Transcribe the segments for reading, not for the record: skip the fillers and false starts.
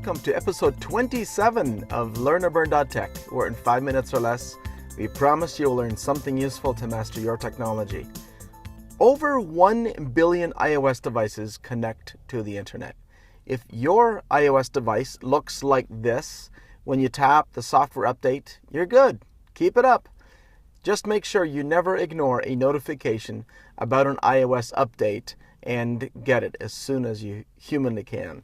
welcome to episode 27 of Learn-or-Burn.tech, where in 5 minutes or less, we promise you'll learn something useful to master your technology. Over 1 billion iOS devices connect to the internet. If your iOS device looks like this when you tap the software update, you're good. Keep it up. Just make sure you never ignore a notification about an iOS update and get it as soon as you humanly can.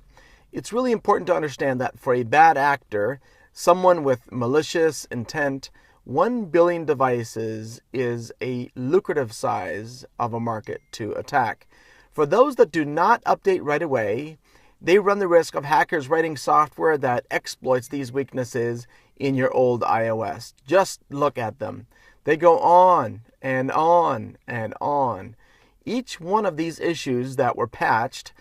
It's really important to understand that for a bad actor, someone with malicious intent, 1 billion devices is a lucrative size of a market to attack. For those that do not update right away, they run the risk of hackers writing software that exploits these weaknesses in your old iOS. Just look at them. They go on and on and on. Each one of these issues that were patched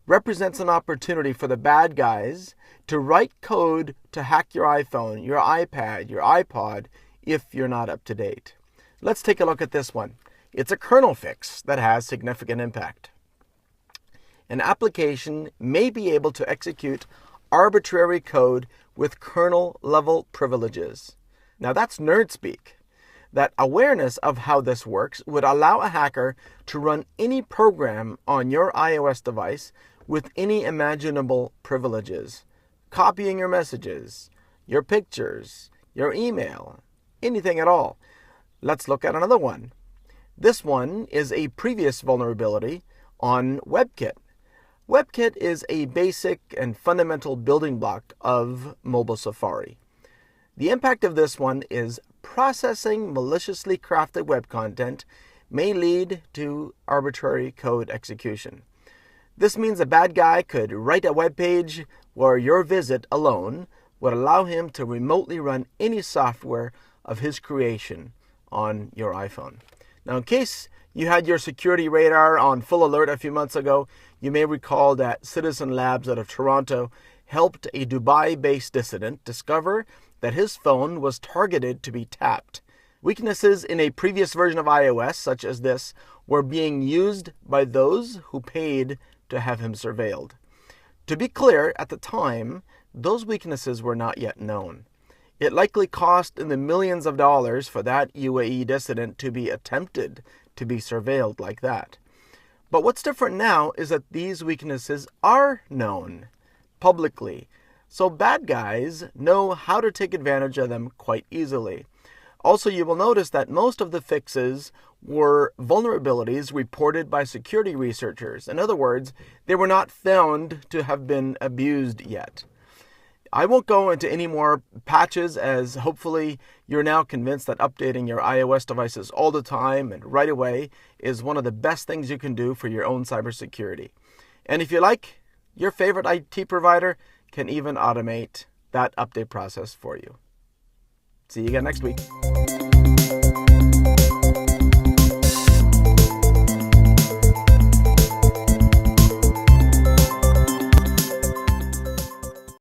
represents an opportunity for the bad guys to write code to hack your iPhone, your iPad, your iPod, if you're not up to date. Let's take a look at this one. It's a kernel fix that has significant impact. An application may be able to execute arbitrary code with kernel-level privileges. Now that's nerd speak. That awareness of how this works would allow a hacker to run any program on your iOS device with any imaginable privileges. Copying your messages, your pictures, your email, anything at all. Let's look at another one. This one is a previous vulnerability on WebKit. WebKit is a basic and fundamental building block of mobile Safari. The impact of this one is processing maliciously crafted web content may lead to arbitrary code execution. This means a bad guy could write a web page where your visit alone would allow him to remotely run any software of his creation on your iPhone. Now, in case you had your security radar on full alert a few months ago, you may recall that Citizen Labs out of Toronto helped a Dubai-based dissident discover that his phone was targeted to be tapped. Weaknesses in a previous version of iOS, such as this, were being used by those who paid to have him surveilled. To be clear, at the time, those weaknesses were not yet known. It likely cost in the millions of dollars for that UAE dissident to be attempted to be surveilled like that. But what's different now is that these weaknesses are known publicly, so bad guys know how to take advantage of them quite easily. Also, you will notice that most of the fixes were vulnerabilities reported by security researchers. In other words, they were not found to have been abused yet. I won't go into any more patches, as hopefully you're now convinced that updating your iOS devices all the time and right away is one of the best things you can do for your own cybersecurity. And if you like, your favorite IT provider can even automate that update process for you. See you again next week.